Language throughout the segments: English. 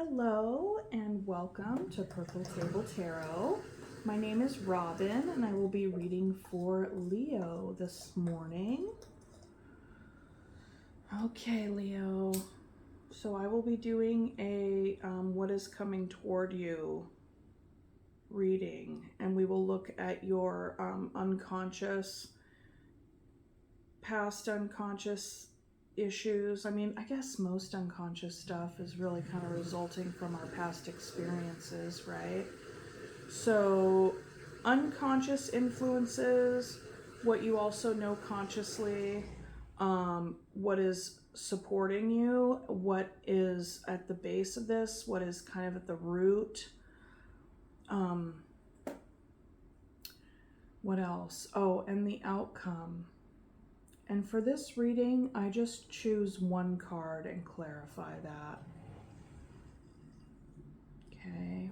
Hello and welcome to Purple Table Tarot. My name is Robin and I will be reading for Leo this morning. Okay, Leo. So I will be doing a what is coming toward you reading, and we will look at your unconscious, past unconscious issues. I mean, I guess most unconscious stuff is really kind of resulting from our past experiences, right? So unconscious influences, what you also know consciously, what is supporting you, what is at the base of this, what is kind of at the root. What else? Oh, and the outcome. And for this reading, I just choose one card and clarify that. Okay.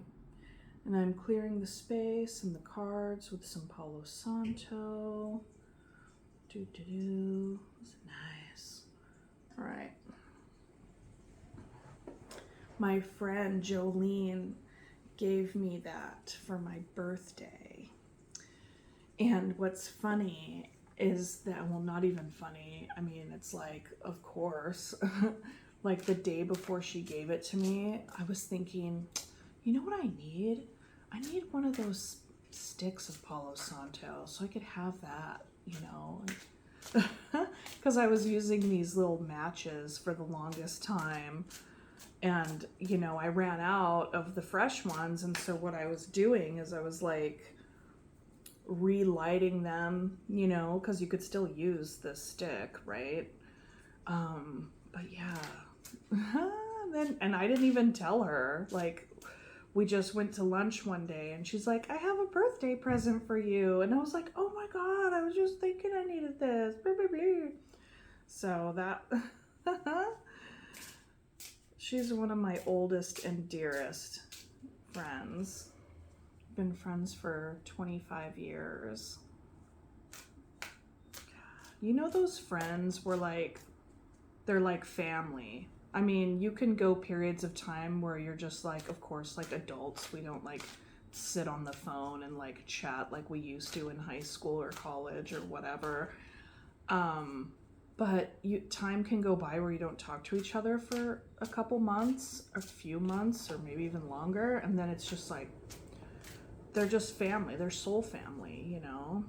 And I'm clearing the space and the cards with some Palo Santo. It's nice. All right. My friend Jolene gave me that for my birthday. And what's funny is that, well, not even funny. I mean, it's like, of course, like the day before she gave it to me, I was thinking, you know what I need? I need one of those sticks of Palo Santo so I could have that, you know, because I was using these little matches for the longest time. And, you know, I ran out of the fresh ones. And so what I was doing is I was like, relighting them, you know, because you could still use the stick, right? But yeah. And I didn't even tell her. Like, we just went to lunch one day and she's like, I have a birthday present for you. And I was like, oh my God, I was just thinking I needed this. So that she's one of my oldest and dearest friends. Been friends for 25 years. You know those friends where like they're like family. I mean, you can go periods of time where you're just like, of course, like adults, we don't like sit on the phone and like chat like we used to in high school or college or whatever. But time can go by where you don't talk to each other for a couple months, a few months, or maybe even longer, and then it's just like they're just family. They're soul family, you know?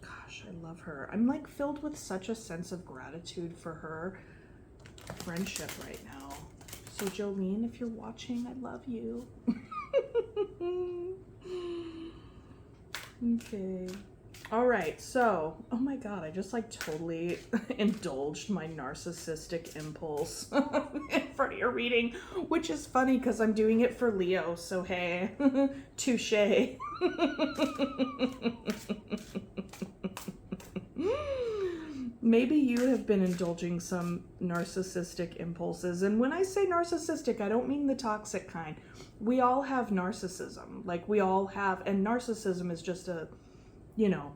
Gosh, I love her. I'm like filled with such a sense of gratitude for her friendship right now. So Jolene, if you're watching, I love you. Okay. All right, so, oh my God, I just like totally indulged my narcissistic impulse in front of your reading, which is funny because I'm doing it for Leo, so hey, touche. Maybe you have been indulging some narcissistic impulses, and when I say narcissistic, I don't mean the toxic kind. We all have narcissism, like we all have, and narcissism is just a, you know,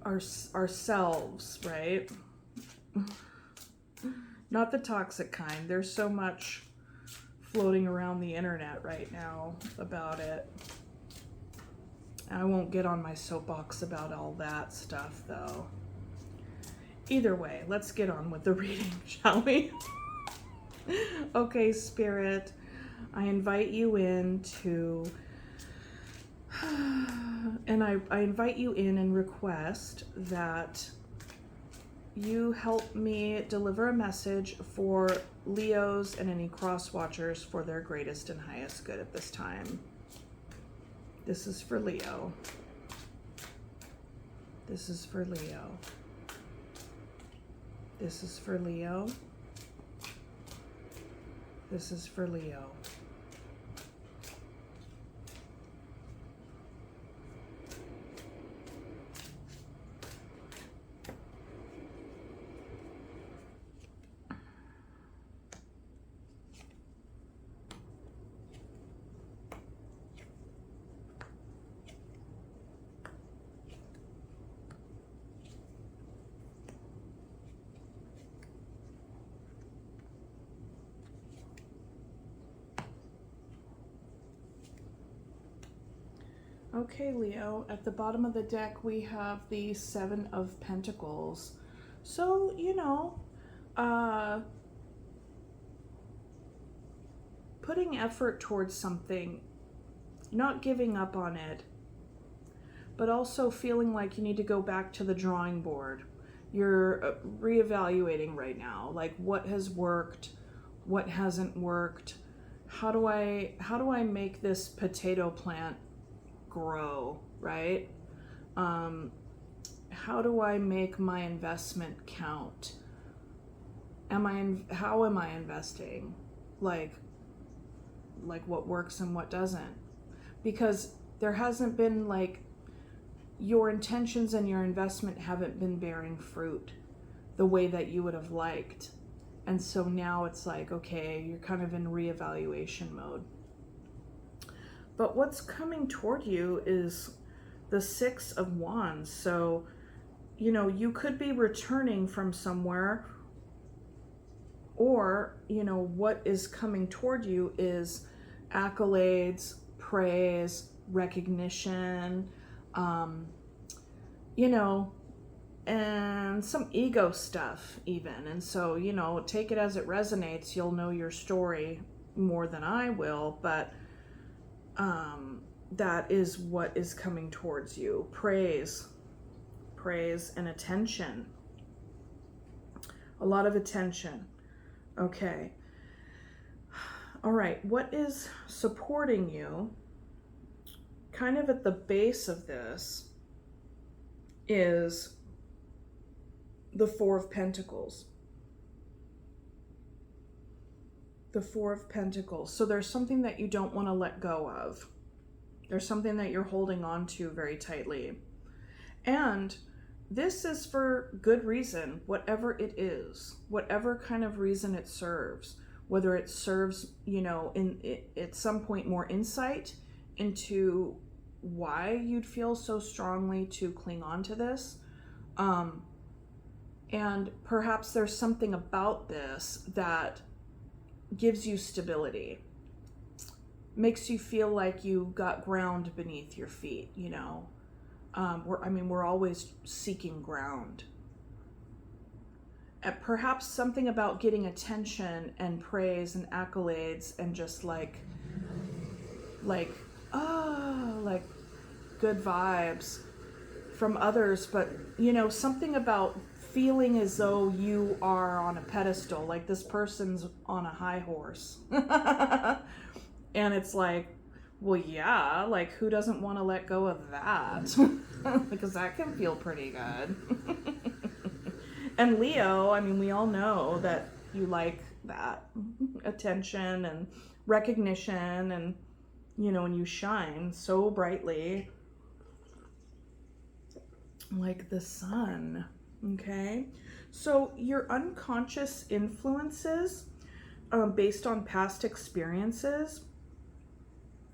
ourselves, right? Not the toxic kind. There's so much floating around the internet right now about it. I won't get on my soapbox about all that stuff, though. Either way, let's get on with the reading, shall we? Okay, Spirit, I invite you in to... And I invite you in and request that you help me deliver a message for Leos and any cross watchers for their greatest and highest good at this time. This is for Leo. This is for Leo. This is for Leo. This is for Leo. Okay, Leo, at the bottom of the deck we have the Seven of Pentacles. So, putting effort towards something, not giving up on it, but also feeling like you need to go back to the drawing board. You're reevaluating right now, like what has worked, what hasn't worked. How do I make this potato plant grow, right? How do I make my investment count? How am I investing? Like what works and what doesn't? Because there hasn't been, like, your intentions and your investment haven't been bearing fruit the way that you would have liked. And so now it's like, okay, you're kind of in reevaluation mode. But what's coming toward you is the Six of Wands. So, you could be returning from somewhere, or, what is coming toward you is accolades, praise, recognition, and some ego stuff even. And so, take it as it resonates. You'll know your story more than I will, but that is what is coming towards you. Praise and attention. A lot of attention. Okay. All right. What is supporting you? Kind of at the base of this is the Four of Pentacles. The Four of Pentacles. So there's something that you don't want to let go of. There's something that you're holding on to very tightly. And this is for good reason, whatever it is, whatever kind of reason it serves, whether it serves, at some point more insight into why you'd feel so strongly to cling on to this. And perhaps there's something about this that gives you stability, makes you feel like you got ground beneath your feet, we're always seeking ground. And perhaps something about getting attention and praise and accolades and just like good vibes from others, but something about feeling as though you are on a pedestal, like this person's on a high horse. And it's like, well, yeah, like who doesn't want to let go of that? Because that can feel pretty good. And Leo, we all know that you like that attention and recognition, and when you shine so brightly like the sun. Okay, so your unconscious influences based on past experiences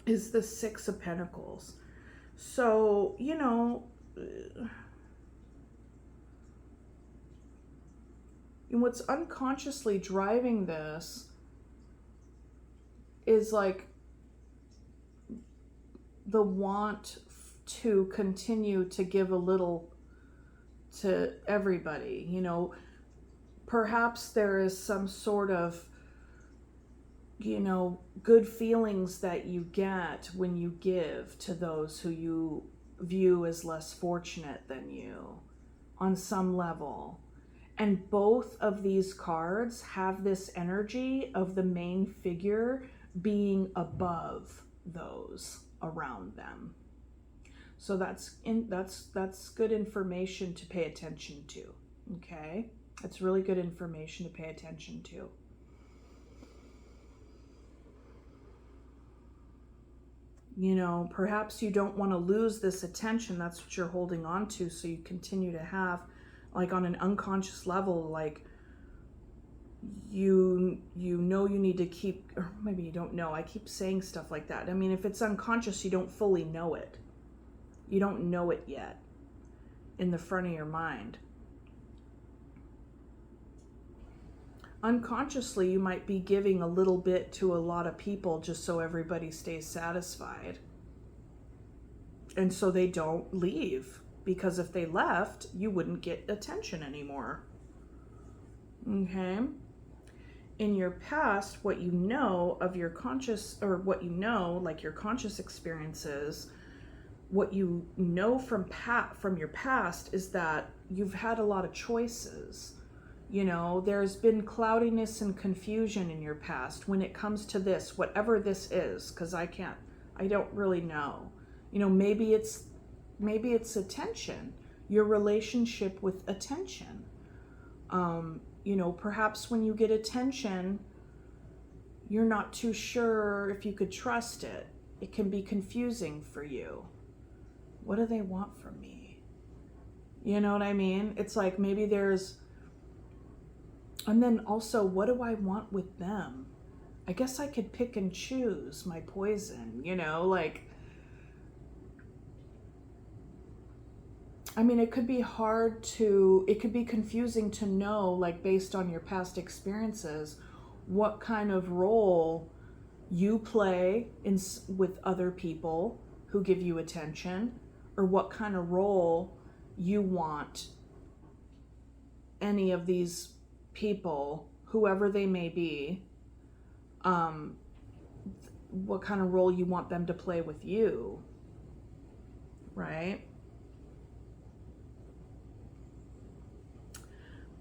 is the Six of Pentacles. So, what's unconsciously driving this is like the want to continue to give a little to everybody. Perhaps there is some sort of good feelings that you get when you give to those who you view as less fortunate than you on some level. And both of these cards have this energy of the main figure being above those around them. So that's good information to pay attention to. Okay? That's really good information to pay attention to. Perhaps you don't want to lose this attention. That's what you're holding on to. So you continue to have, like, on an unconscious level, like, you need to keep, or maybe you don't know. I keep saying stuff like that. If it's unconscious, you don't fully know it. You don't know it yet in the front of your mind. Unconsciously, you might be giving a little bit to a lot of people just so everybody stays satisfied. And so they don't leave, because if they left, you wouldn't get attention anymore. Okay? In your past, what you know of your conscious, or what you know, like your conscious experiences, what you know from your past is that you've had a lot of choices. You know, there's been cloudiness and confusion in your past when it comes to this, whatever this is, because I don't really know. You know, maybe it's attention, your relationship with attention. You know, perhaps when you get attention, you're not too sure if you could trust it. It can be confusing for you. What do they want from me? You know what I mean? It's like maybe there's, and then also, what do I want with them? I guess I could pick and choose my poison, you know, like, I mean, it could be confusing to know, like, based on your past experiences, what kind of role you play with other people who give you attention, or what kind of role you want any of these people, whoever they may be, what kind of role you want them to play with you, right?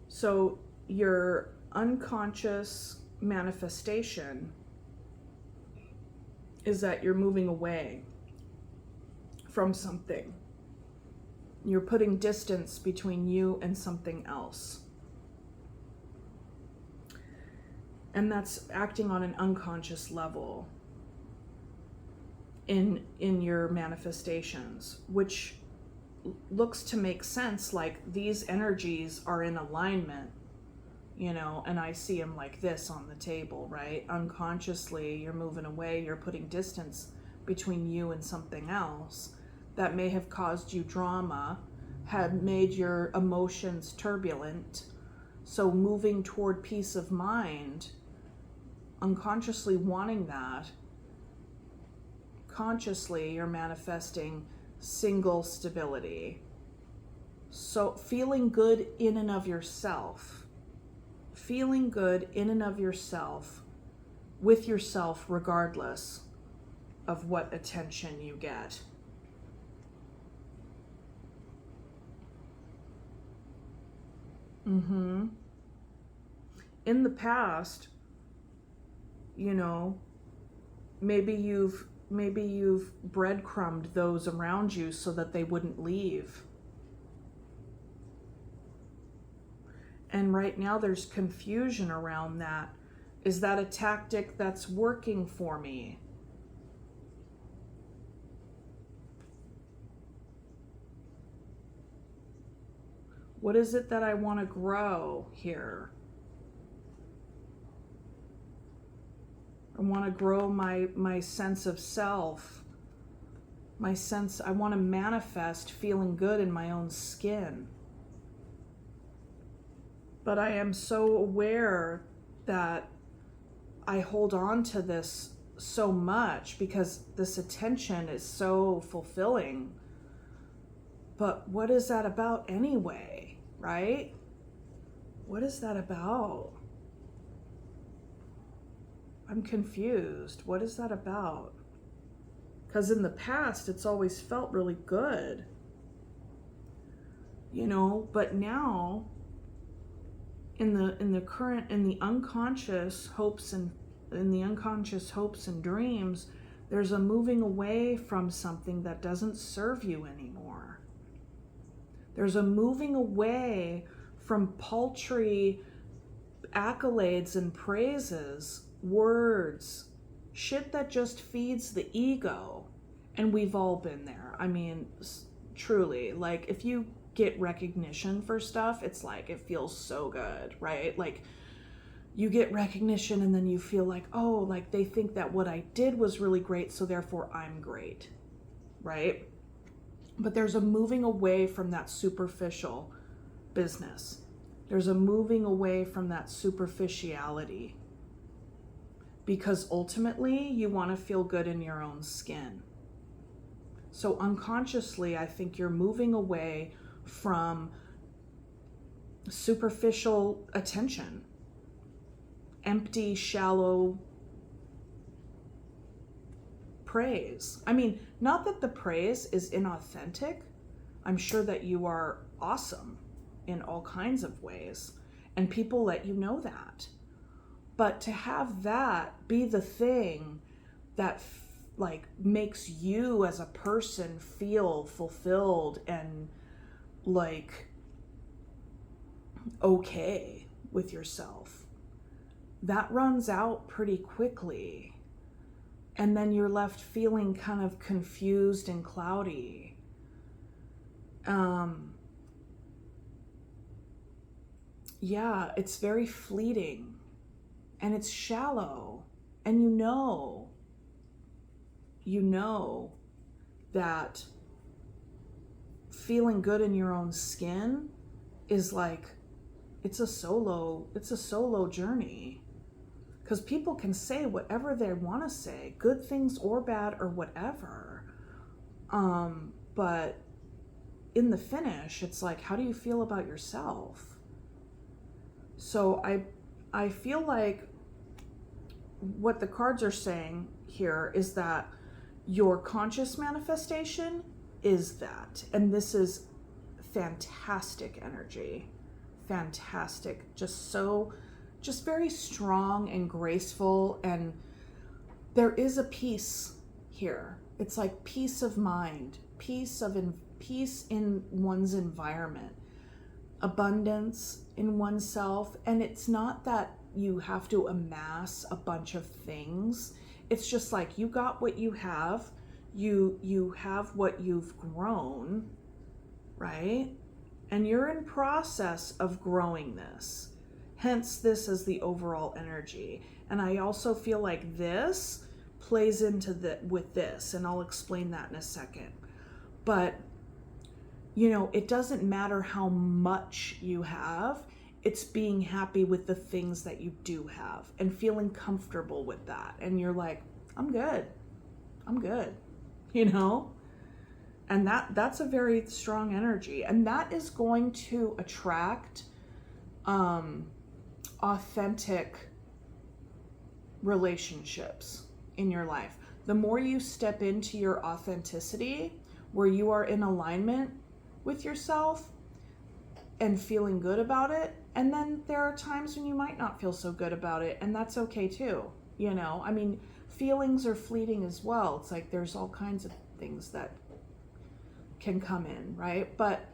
So your unconscious manifestation is that you're moving away from something. You're putting distance between you and something else. And that's acting on an unconscious level in your manifestations, which looks to make sense, like these energies are in alignment, you know, and I see them like this on the table, right? Unconsciously, you're moving away, you're putting distance between you and something else that may have caused you drama, had made your emotions turbulent. So moving toward peace of mind, unconsciously wanting that, consciously you're manifesting single stability. So feeling good in and of yourself, feeling good in and of yourself, with yourself, regardless of what attention you get. In the past, you know, maybe you've breadcrumbed those around you so that they wouldn't leave. And right now there's confusion around that. Is that a tactic that's working for me? What is it that I want to grow here? I want to grow my sense of self. I want to manifest feeling good in my own skin. But I am so aware that I hold on to this so much because this attention is so fulfilling. But what is that about anyway, right? What is that about? I'm confused. What is that about? Because in the past, it's always felt really good, you know, but now in the unconscious hopes and dreams, there's a moving away from something that doesn't serve you anymore. There's a moving away from paltry accolades and praises, words, shit that just feeds the ego. And we've all been there. I mean, truly, like, if you get recognition for stuff, it's like, it feels so good, right? Like, you get recognition and then you feel like, oh, like they think that what I did was really great, so therefore I'm great, right? But there's a moving away from that superficial business. There's a moving away from that superficiality, because ultimately you want to feel good in your own skin. So unconsciously, I think you're moving away from superficial attention, empty, shallow praise. I mean, not that the praise is inauthentic. I'm sure that you are awesome in all kinds of ways, and people let you know that. But to have that be the thing that like makes you as a person feel fulfilled and like okay with yourself, that runs out pretty quickly. And then you're left feeling kind of confused and cloudy. Yeah, it's very fleeting and it's shallow. And you know that feeling good in your own skin is like, it's a solo journey. Because people can say whatever they want to say, good things or bad or whatever. But in the finish, it's like, how do you feel about yourself? So I feel like what the cards are saying here is that your conscious manifestation is that. And this is fantastic energy. Fantastic. Just very strong and graceful. And there is a peace here. It's like peace of mind, peace in one's environment, abundance in oneself. And it's not that you have to amass a bunch of things. It's just like, you got what you have, you have what you've grown, right? And you're in process of growing this. Hence, this is the overall energy. And I also feel like this plays into with this, and I'll explain that in a second. But, it doesn't matter how much you have. It's being happy with the things that you do have and feeling comfortable with that. And you're like, I'm good. And that's a very strong energy. And that is going to attract authentic relationships in your life. The more you step into your authenticity, where you are in alignment with yourself and feeling good about it, and then there are times when you might not feel so good about it, and that's okay too. I mean, feelings are fleeting as well. It's like there's all kinds of things that can come in, right? But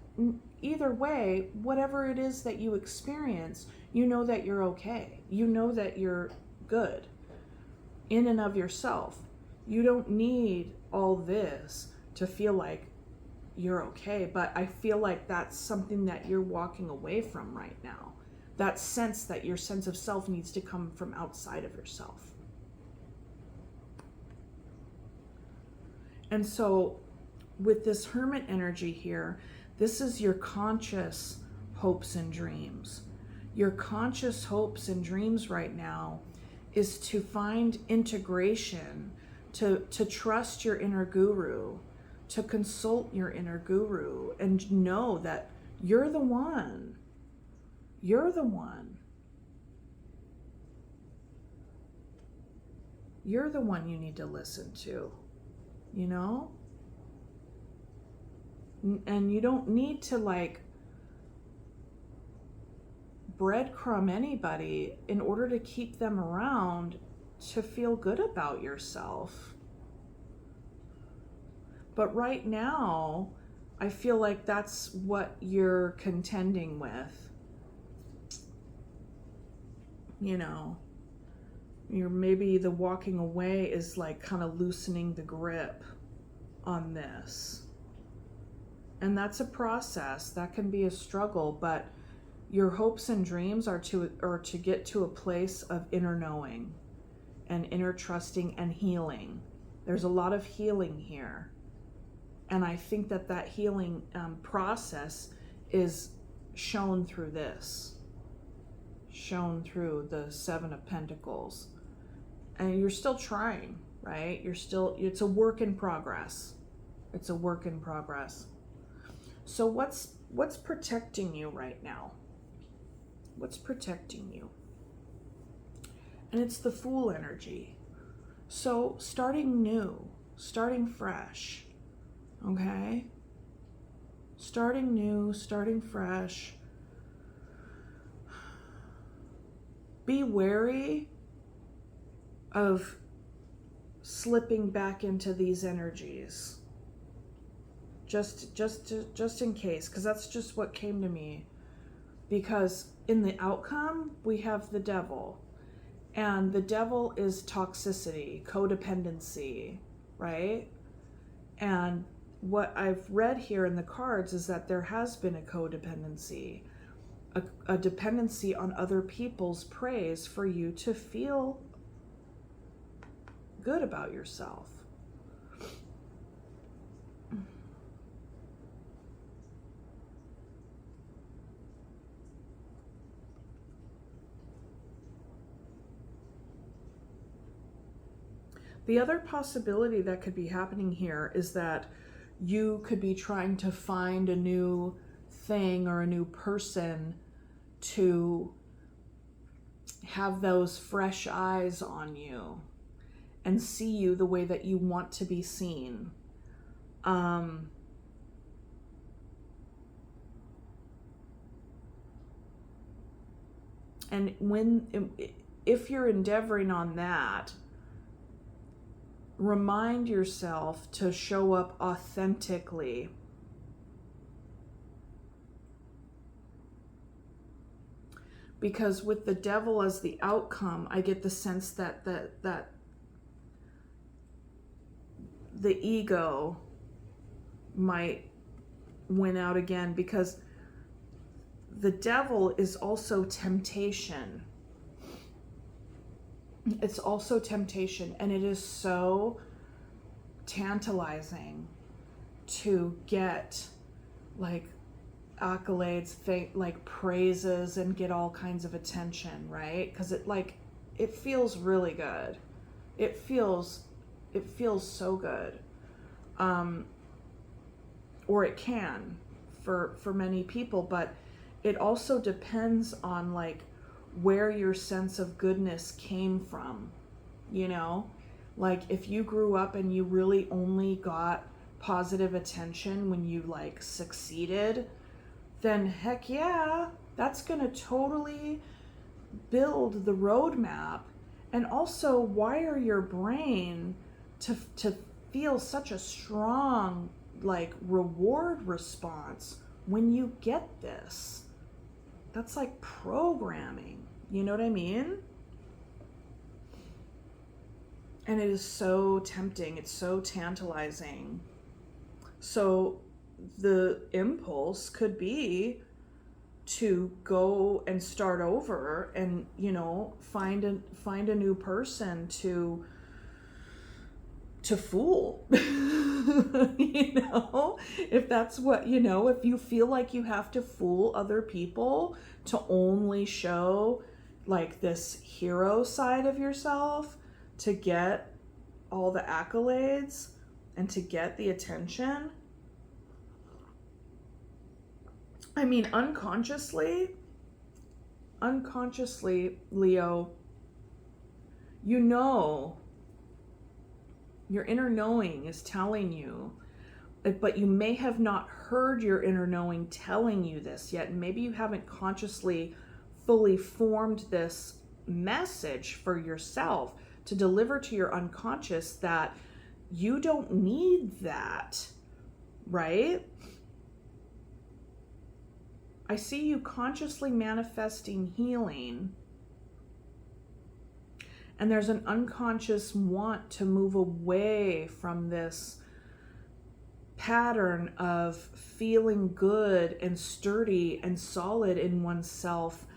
either way, whatever it is that you experience, you know that you're okay. You know that you're good in and of yourself. You don't need all this to feel like you're okay. But I feel like that's something that you're walking away from right now. That sense that your sense of self needs to come from outside of yourself. And so with this Hermit energy here, this is your conscious hopes and dreams. Your conscious hopes and dreams right now is to find integration, to trust your inner guru, to consult your inner guru, and know that you're the one. You're the one. You're the one you need to listen to, And you don't need to breadcrumb anybody in order to keep them around to feel good about yourself. But right now, I feel like that's what you're contending with. Maybe the walking away is like kind of loosening the grip on this. And that's a process. That can be a struggle, but your hopes and dreams are to get to a place of inner knowing and inner trusting and healing. There's a lot of healing here. And I think that healing process is shown through this, shown through the Seven of Pentacles. And you're still trying, right? It's a work in progress. It's a work in progress. So what's protecting you right now? What's protecting you? And it's the Fool energy. So starting new, starting fresh, okay? Starting new, starting fresh. Be wary of slipping back into these energies. Just in case, because that's just what came to me. Because in the outcome, we have the devil. And the devil is toxicity, codependency, right? And what I've read here in the cards is that there has been a codependency, a dependency on other people's praise for you to feel good about yourself. The other possibility that could be happening here is that you could be trying to find a new thing or a new person to have those fresh eyes on you and see you the way that you want to be seen. And if you're endeavoring on that, remind yourself to show up authentically. Because with the devil as the outcome, I get the sense that the ego might win out again, because the devil is also temptation. It's also temptation, and it is so tantalizing to get like accolades, like praises, and get all kinds of attention, right? Because it feels really good. It feels so good, or it can for many people, but it also depends on like where your sense of goodness came from, you know? Like if you grew up and you really only got positive attention when you like succeeded, then heck yeah, that's gonna totally build the roadmap and also wire your brain to feel such a strong like reward response when you get this. That's like programming, you know what I mean? And it is so tempting, it's so tantalizing. So the impulse could be to go and start over and, you know, find a new person to fool. You know, if that's what, you know, if you feel like you have to fool other people to only show like this hero side of yourself to get all the accolades and to get the attention. I mean, unconsciously, Leo, you know, your inner knowing is telling you, but you may have not heard your inner knowing telling you this yet. Maybe you haven't consciously fully formed this message for yourself to deliver to your unconscious that you don't need that, right? I see you consciously manifesting healing. And there's an unconscious want to move away from this pattern of feeling good and sturdy and solid in oneself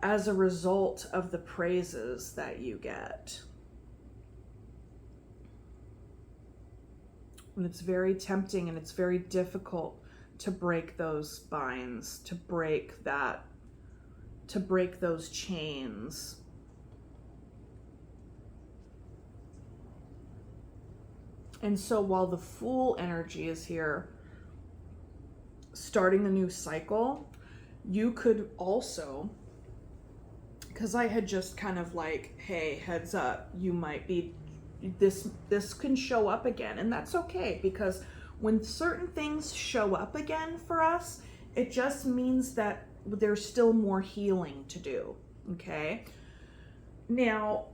as a result of the praises that you get. And it's very tempting and it's very difficult to break those binds, to break those chains. And so while the Fool energy is here, starting a new cycle, you could also, because I had just kind of like, hey, heads up, you might be, this can show up again. And that's okay, because when certain things show up again for us, it just means that there's still more healing to do, okay? Now,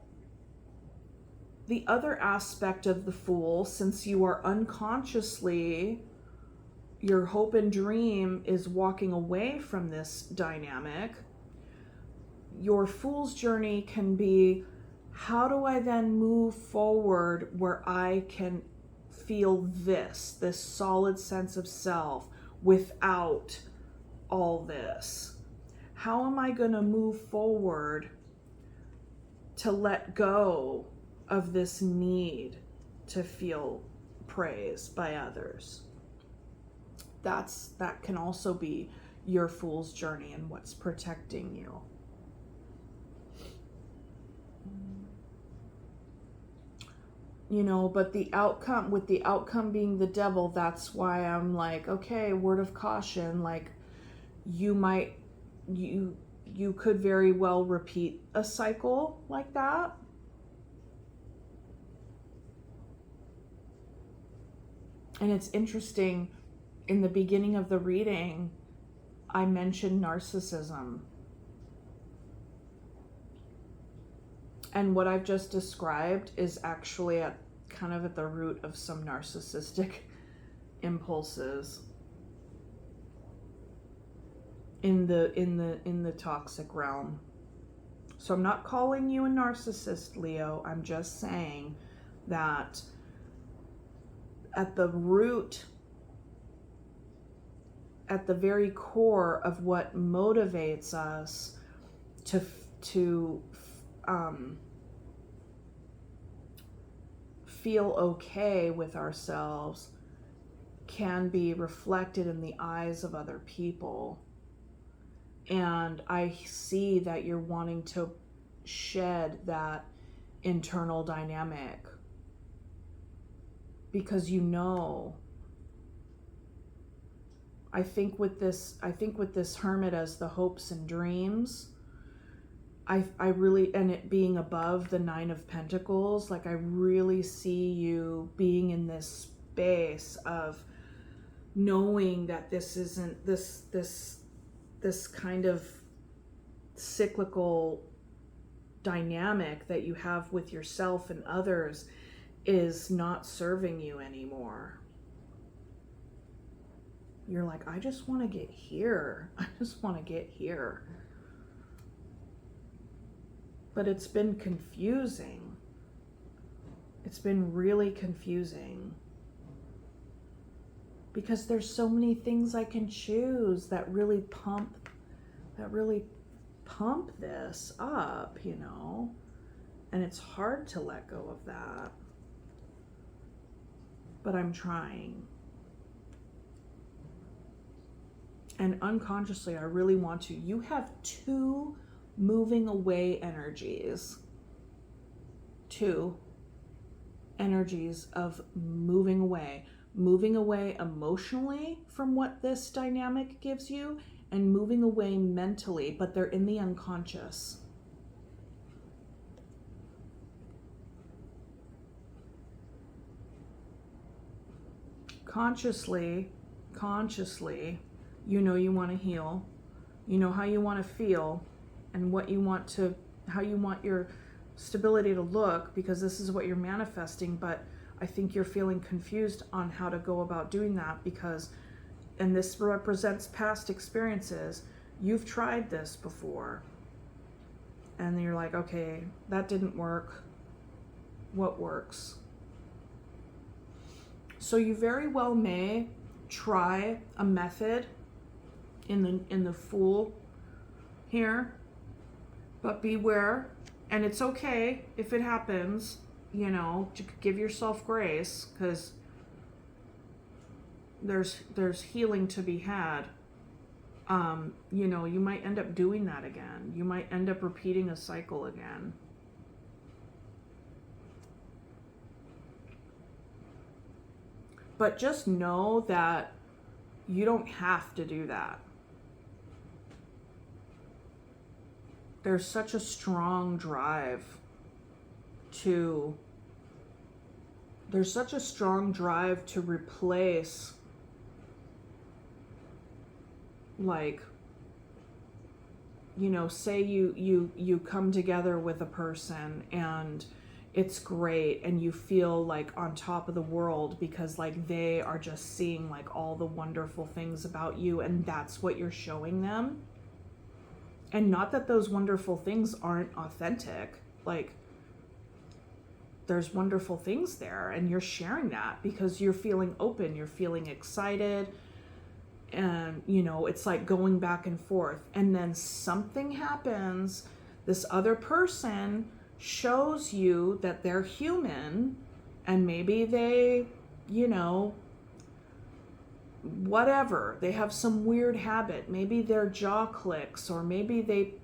the other aspect of the Fool, since you are unconsciously, your hope and dream is walking away from this dynamic, your Fool's journey can be, how do I then move forward where I can feel this solid sense of self without all this? How am I going to move forward to let go of this need to feel praise by others? That can also be your Fool's journey and what's protecting you. You know, but the outcome, with the outcome being the devil, that's why I'm like, okay, word of caution, like you could very well repeat a cycle like that. And it's interesting, in the beginning of the reading, I mentioned narcissism. And what I've just described is actually kind of at the root of some narcissistic impulses in the toxic realm. So I'm not calling you a narcissist, Leo. I'm just saying that at the root, at the very core of what motivates us to feel okay with ourselves can be reflected in the eyes of other people. And I see that you're wanting to shed that internal dynamic because you know, I think with this Hermit as the hopes and dreams, I really, and it being above the Nine of Pentacles, like I really see you being in this space of knowing that this isn't this kind of cyclical dynamic that you have with yourself and others is not serving you anymore. You're like, I just want to get here. I just want to get here. But it's been confusing. It's been really confusing. Because there's so many things I can choose that really pump this up, you know? And it's hard to let go of that. But I'm trying. And unconsciously, I really want to. You have two moving away energies. Two energies of moving away. Moving away emotionally from what this dynamic gives you, and moving away mentally, but they're in the unconscious. Consciously, you know you want to heal. You know how you want to feel and what you want to, how you want your stability to look, because this is what you're manifesting, but I think you're feeling confused on how to go about doing that because, and this represents past experiences, you've tried this before. And you're like, okay, that didn't work. What works? So you very well may try a method in the Fool here, but beware, and it's okay if it happens, you know, to give yourself grace, because there's healing to be had. You know, you might end up doing that again. You might end up repeating a cycle again. But just know that you don't have to do that. There's such a strong drive to replace, like, you know, say you come together with a person and it's great and you feel like on top of the world because like they are just seeing like all the wonderful things about you and that's what you're showing them. And not that those wonderful things aren't authentic. Like, there's wonderful things there and you're sharing that because you're feeling open, you're feeling excited, and you know, it's like going back and forth. And then something happens, this other person shows you that they're human, and maybe they, you know, whatever, they have some weird habit, maybe their jaw clicks, or maybe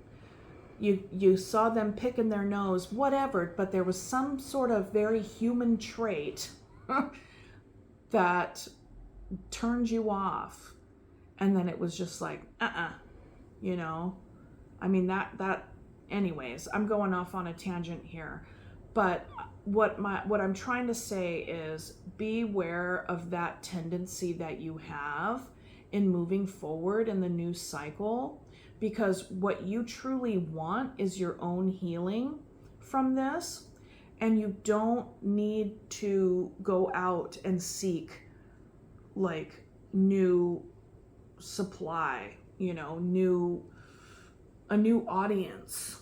you saw them picking their nose, whatever, but there was some sort of very human trait that turned you off. And then it was just like, you know, I mean, that anyways, I'm going off on a tangent here, but what I'm trying to say is beware of that tendency that you have in moving forward in the new cycle, because what you truly want is your own healing from this, and you don't need to go out and seek like new supply, you know, a new audience.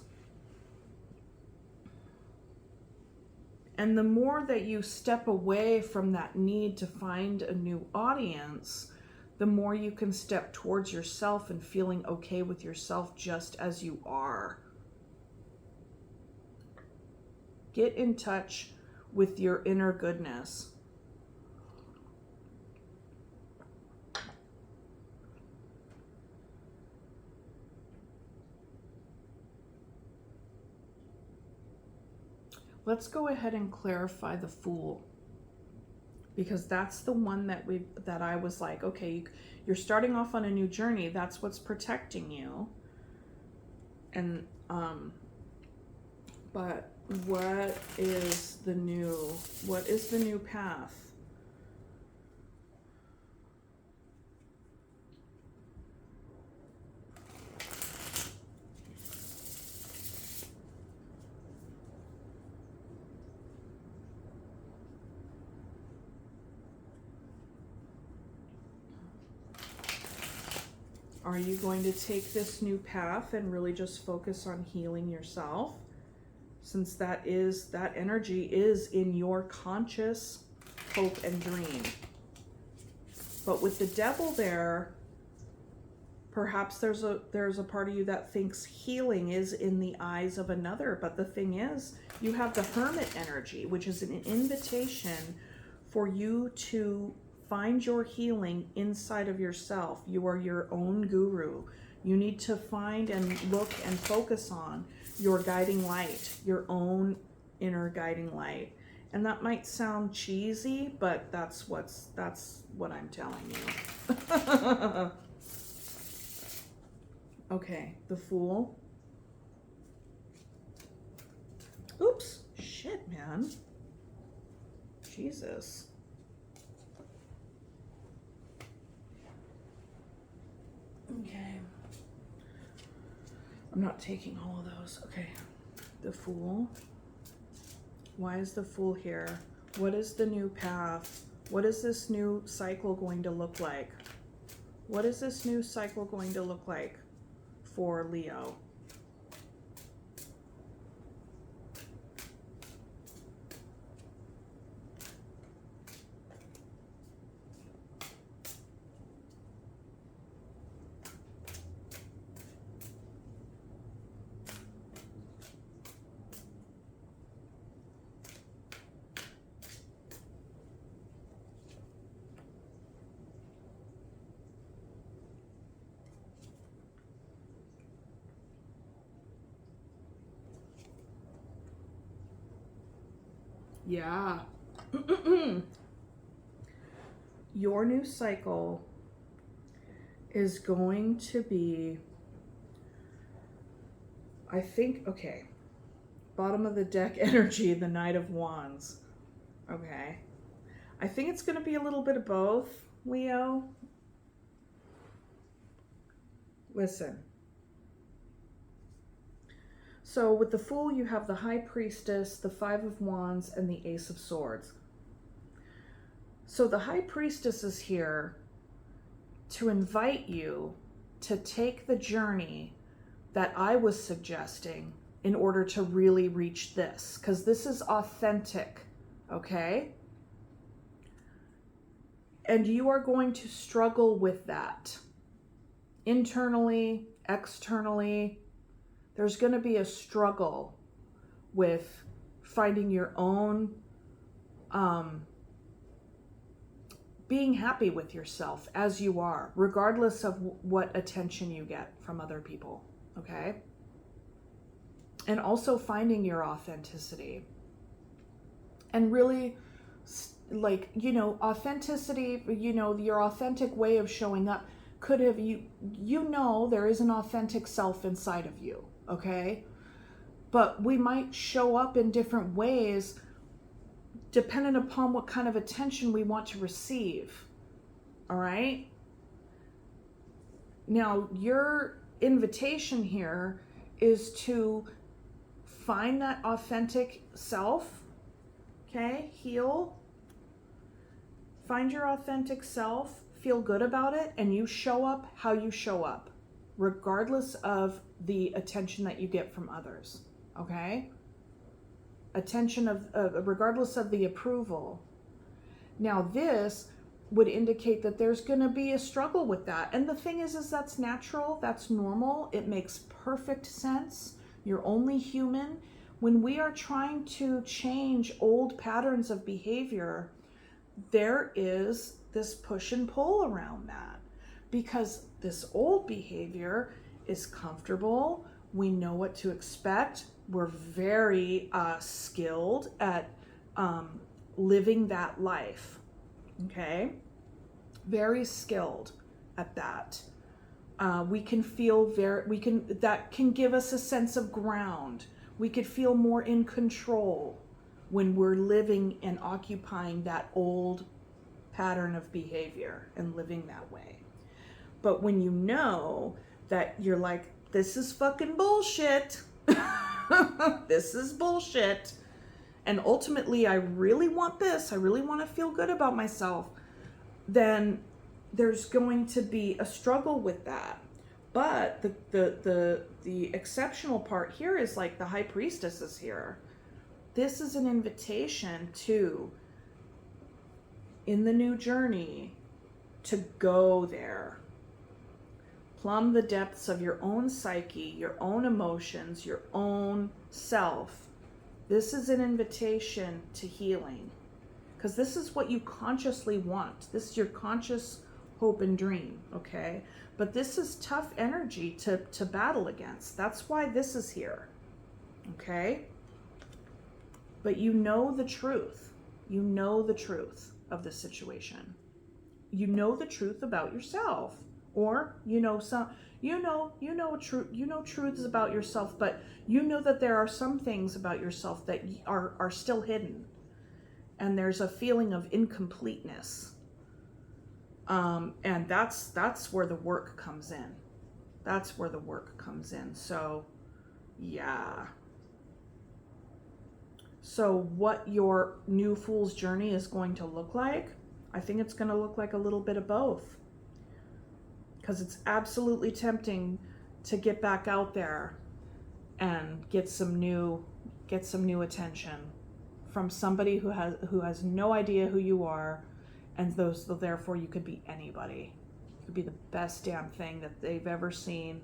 And the more that you step away from that need to find a new audience, the more you can step towards yourself and feeling okay with yourself just as you are. Get in touch with your inner goodness. Let's go ahead and clarify the Fool, because that's the one that I was like, okay, you're starting off on a new journey. That's what's protecting you. And but what is the new path? Are you going to take this new path and really just focus on healing yourself? Since that energy is in your conscious hope and dream. But with the Devil there, perhaps there's a part of you that thinks healing is in the eyes of another. But the thing is, you have the Hermit energy, which is an invitation for you to find your healing inside of yourself. You are your own guru. You need to find and look and focus on your guiding light, your own inner guiding light. And that might sound cheesy, but that's what I'm telling you. Okay, the Fool. Oops, shit, man. Jesus. Okay. I'm not taking all of those. Okay. The Fool. Why is the Fool here? What is the new path? What is this new cycle going to look like? What is this new cycle going to look like for Leo? Yeah. your new cycle is going to be, I think, okay, bottom of the deck energy, the Knight of Wands. Okay. I think it's going to be a little bit of both, Leo. Listen. So with the Fool, you have the High Priestess, the Five of Wands, and the Ace of Swords. So the High Priestess is here to invite you to take the journey that I was suggesting in order to really reach this, because this is authentic, okay? And you are going to struggle with that. Internally, externally, there's going to be a struggle with finding your own, being happy with yourself as you are, regardless of what attention you get from other people, okay? And also finding your authenticity. And really, like, you know, authenticity, you know, your authentic way of showing up could have, you know, there is an authentic self inside of you, okay? But we might show up in different ways dependent upon what kind of attention we want to receive, all right? Now, your invitation here is to find that authentic self, okay? Heal. Find your authentic self, feel good about it, and you show up how you show up, regardless of the attention that you get from others, okay? Attention of, regardless of the approval. Now this would indicate that there's going to be a struggle with that. And the thing is that's natural, that's normal, it makes perfect sense. You're only human. When we are trying to change old patterns of behavior, there is this push and pull around that, because this old behavior is comfortable. We know what to expect. We're very skilled at living that life, okay? Very skilled at that. We can feel that can give us a sense of ground. We could feel more in control when we're living and occupying that old pattern of behavior and living that way. But when you know that you're like, this is fucking bullshit, this is bullshit, and ultimately I really want this, I really want to feel good about myself, then there's going to be a struggle with that. But the exceptional part here is, like, the High Priestess is here. This is an invitation to, in the new journey, to go there. Plumb the depths of your own psyche, your own emotions, your own self. This is an invitation to healing, because this is what you consciously want. This is your conscious hope and dream, okay? But this is tough energy to battle against. That's why this is here, okay? But you know the truth. You know the truth of the situation. You know the truth about yourself. Or you know truths about yourself, but you know that there are some things about yourself that are still hidden, and there's a feeling of incompleteness. And that's where the work comes in. That's where the work comes in. So, yeah. So what your new Fool's journey is going to look like, I think it's going to look like a little bit of both. Because it's absolutely tempting to get back out there and get some new attention from somebody who has no idea who you are, and therefore you could be anybody. You could be the best damn thing that they've ever seen.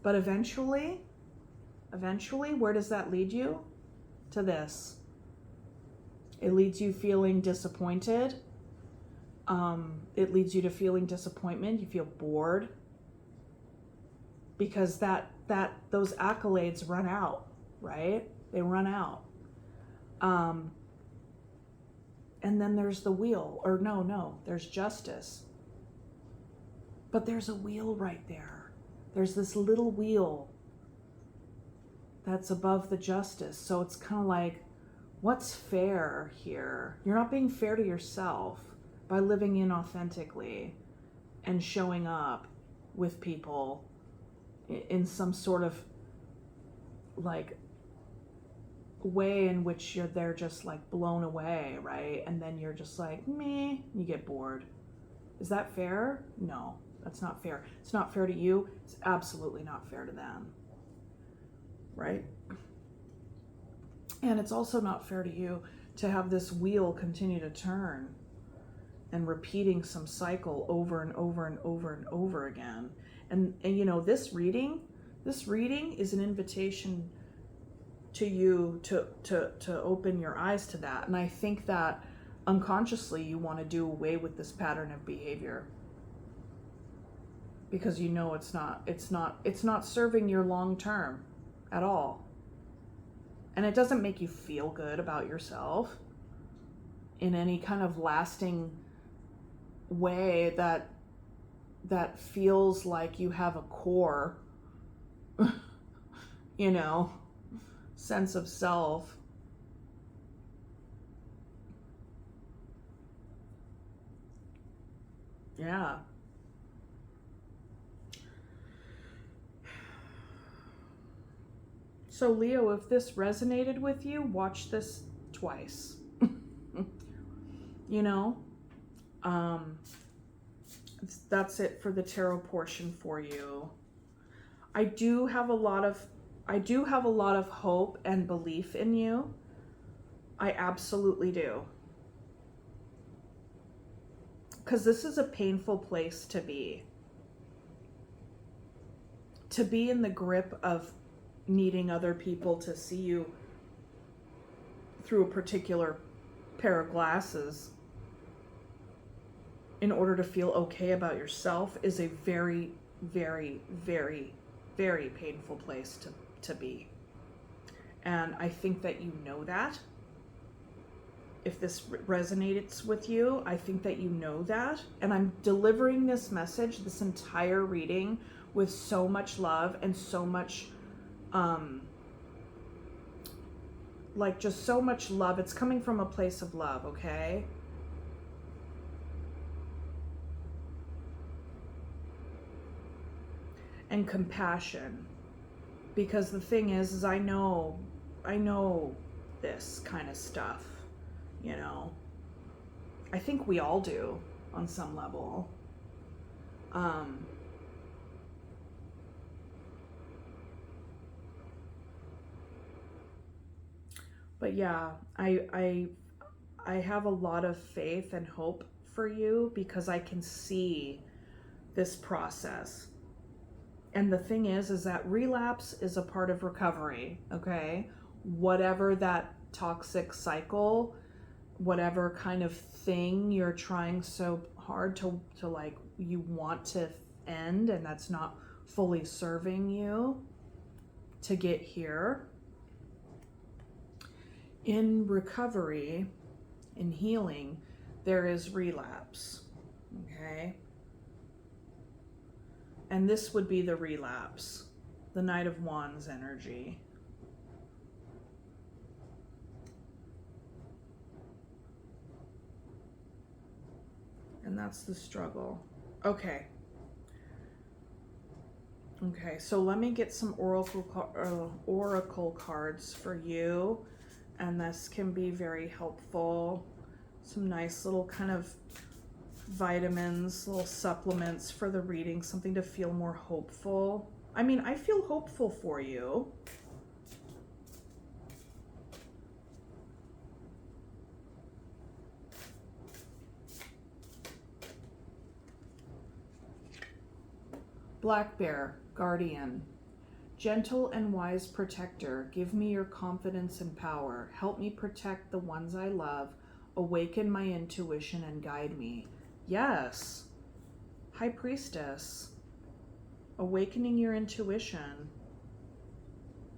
But eventually, where does that lead you? To this. It leads you feeling disappointed. It leads you to feeling disappointment. You feel bored because those accolades run out, right? They run out. And then there's the wheel, or no, there's justice. But there's a wheel right there. There's this little wheel that's above the justice. So it's kind of like, what's fair here? You're not being fair to yourself by living inauthentically and showing up with people in some sort of like way in which they're just like blown away, right? And then you're just like, meh, you get bored. Is that fair? No, that's not fair. It's not fair to you. It's absolutely not fair to them, right? And it's also not fair to you to have this wheel continue to turn and repeating some cycle over and over and over and over again. And you know, this reading is an invitation to you to open your eyes to that. And I think that unconsciously you want to do away with this pattern of behavior because you know it's not serving your long term at all. And it doesn't make you feel good about yourself in any kind of lasting way that feels like you have a core, you know, sense of self. Yeah. So Leo, if this resonated with you, watch this twice. You know, that's it for the tarot portion for you. I do have a lot of hope and belief in you. I absolutely do. Because this is a painful place to be. To be in the grip of needing other people to see you through a particular pair of glasses in order to feel okay about yourself is a very, very, very, very painful place to be. And I think that you know that. If this resonates with you, I think that you know that. And I'm delivering this message, this entire reading, with so much love and so much, like just so much love. It's coming from a place of love, okay? And compassion. Because the thing is I know this kind of stuff, you know. I think we all do on some level. But yeah, I have a lot of faith and hope for you because I can see this process. And the thing is that relapse is a part of recovery, okay? Whatever that toxic cycle, whatever kind of thing you're trying so hard to like, you want to end, and that's not fully serving you to get here. In recovery, in healing, there is relapse, okay? And this would be the relapse, the Knight of Wands energy. And that's the struggle. Okay. Okay, so let me get some oracle cards for you. And this can be very helpful. Some nice little kind of vitamins, little supplements for the reading, something to feel more hopeful. I mean, I feel hopeful for you. Black Bear, Guardian. Gentle and wise protector, give me your confidence and power. Help me protect the ones I love. Awaken my intuition and guide me. Yes. High Priestess. Awakening your intuition.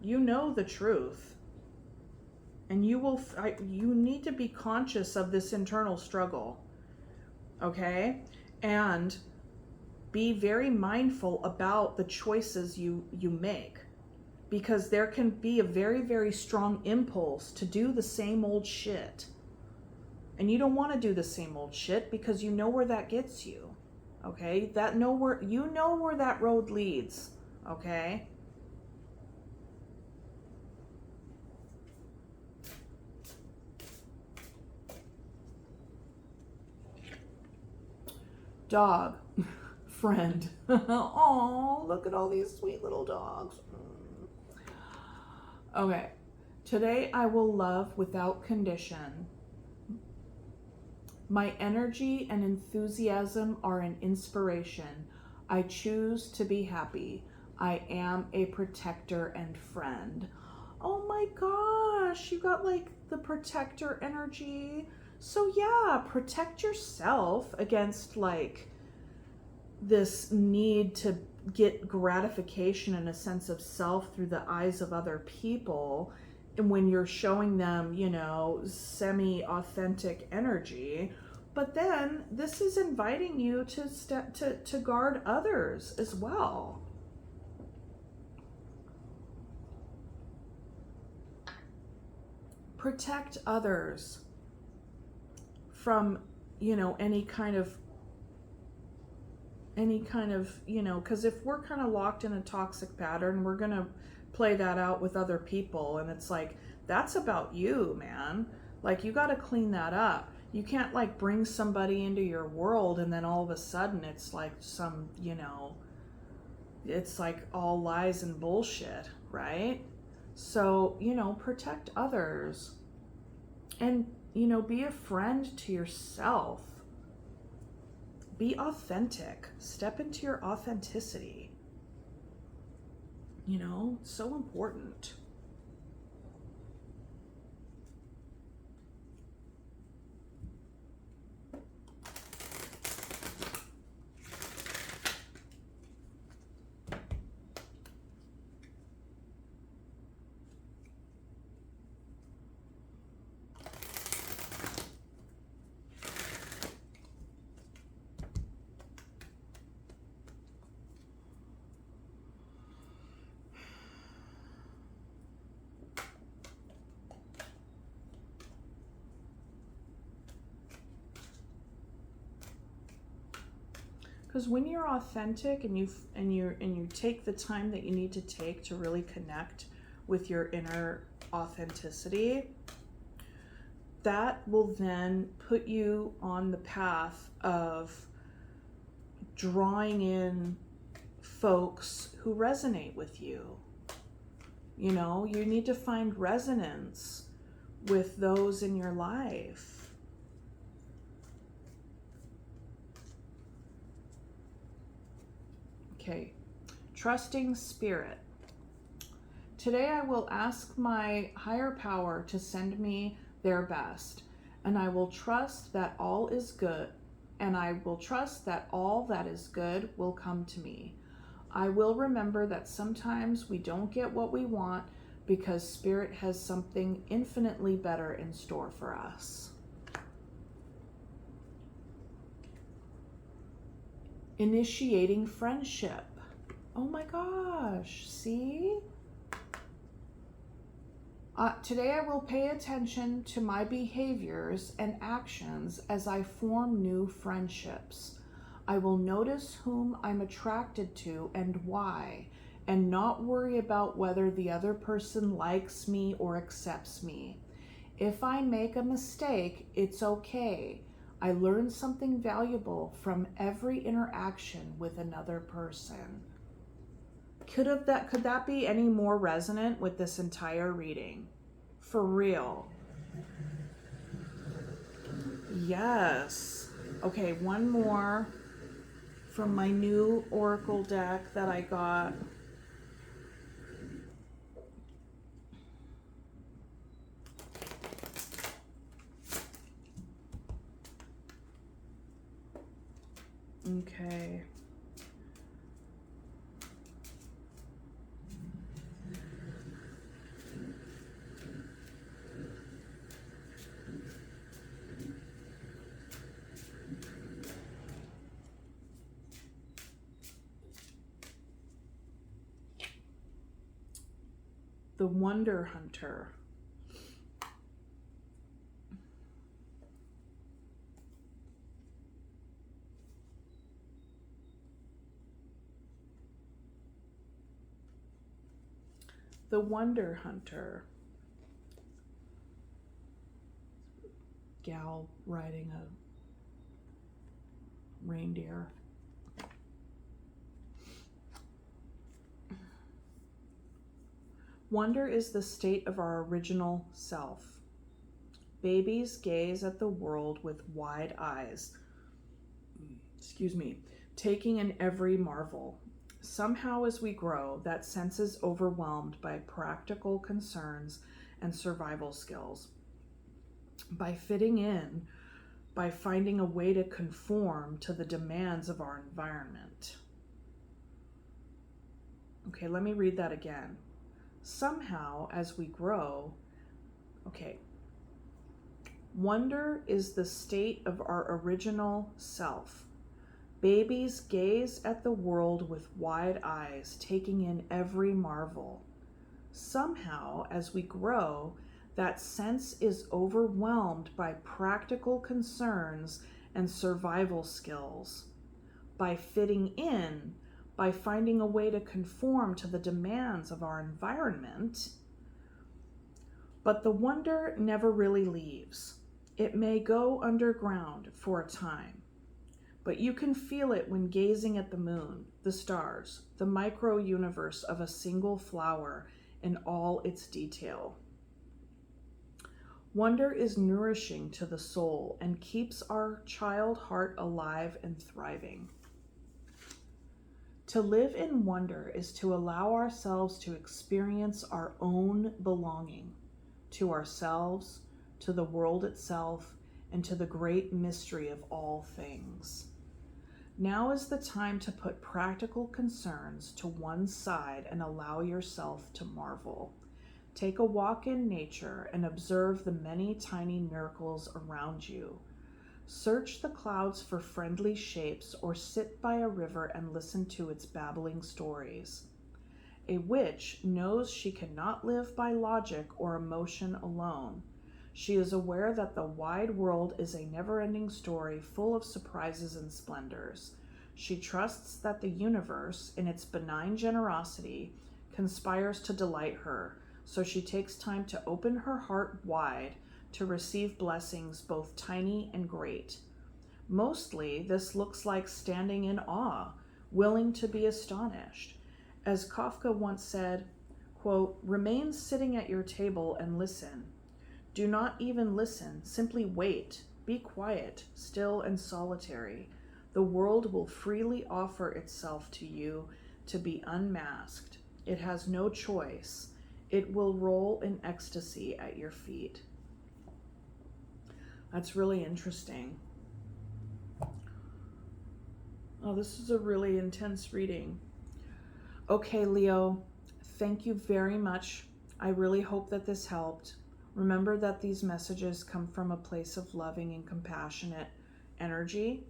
You know the truth. And you need to be conscious of this internal struggle, okay? And be very mindful about the choices you make, because there can be a very, very strong impulse to do the same old shit. And you don't want to do the same old shit because you know where that gets you, okay? You know where that road leads, okay? Dog. Friend. Oh, look at all these sweet little dogs. Okay. Today I will love without condition. My energy and enthusiasm are an inspiration. I choose to be happy. I am a protector and friend. Oh my gosh, you got like the protector energy. So yeah, protect yourself against like this need to get gratification and a sense of self through the eyes of other people. And when you're showing them, you know, semi-authentic energy, but then this is inviting you to guard others as well. Protect others from, you know, any kind of, you know, because if we're kind of locked in a toxic pattern, we're going to play that out with other people. And it's like, that's about you, man. Like, you got to clean that up. You can't like bring somebody into your world and then all of a sudden it's like some, you know, it's like all lies and bullshit, right? So, you know, protect others and, you know, be a friend to yourself. Be authentic. Step into your authenticity. You know, so important. Because when you're authentic and you take the time that you need to take to really connect with your inner authenticity, that will then put you on the path of drawing in folks who resonate with you. You know, you need to find resonance with those in your life. Okay, trusting spirit. Today I will ask my higher power to send me their best, and I will trust that all is good, and I will trust that all that is good will come to me. I will remember that sometimes we don't get what we want because spirit has something infinitely better in store for us. Initiating friendship. Oh my gosh, see? Today I will pay attention to my behaviors and actions as I form new friendships. I will notice whom I'm attracted to and why, and not worry about whether the other person likes me or accepts me. If I make a mistake, it's okay. I learn something valuable from every interaction with another person. Could that be any more resonant with this entire reading? For real. Yes. Okay, one more from my new Oracle deck that I got. Okay. The Wonder Hunter. The Wonder Hunter. Gal riding a reindeer. Wonder is the state of our original self. Babies gaze at the world with wide eyes, taking in every marvel. Somehow, as we grow, that sense is overwhelmed by practical concerns and survival skills. By fitting in, by finding a way to conform to the demands of our environment. Okay, let me read that again. Somehow, as we grow, wonder is the state of our original self. Babies gaze at the world with wide eyes, taking in every marvel. Somehow, as we grow, that sense is overwhelmed by practical concerns and survival skills. By fitting in, by finding a way to conform to the demands of our environment. But the wonder never really leaves. It may go underground for a time, but you can feel it when gazing at the moon, the stars, the micro-universe of a single flower in all its detail. Wonder is nourishing to the soul and keeps our child heart alive and thriving. To live in wonder is to allow ourselves to experience our own belonging to ourselves, to the world itself, and to the great mystery of all things. Now is the time to put practical concerns to one side and allow yourself to marvel. Take a walk in nature and observe the many tiny miracles around you. Search the clouds for friendly shapes or sit by a river and listen to its babbling stories. A witch knows she cannot live by logic or emotion alone. She is aware that the wide world is a never-ending story full of surprises and splendors. She trusts that the universe, in its benign generosity, conspires to delight her, so she takes time to open her heart wide to receive blessings both tiny and great. Mostly, this looks like standing in awe, willing to be astonished. As Kafka once said, quote, "Remain sitting at your table and listen. Do not even listen, simply wait. Be quiet, still and solitary. The world will freely offer itself to you to be unmasked. It has no choice. It will roll in ecstasy at your feet." That's really interesting. Oh, this is a really intense reading. Okay, Leo, thank you very much. I really hope that this helped. Remember that these messages come from a place of loving and compassionate energy.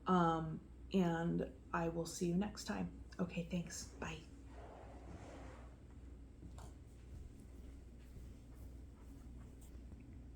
And I will see you next time. Okay, thanks. Bye.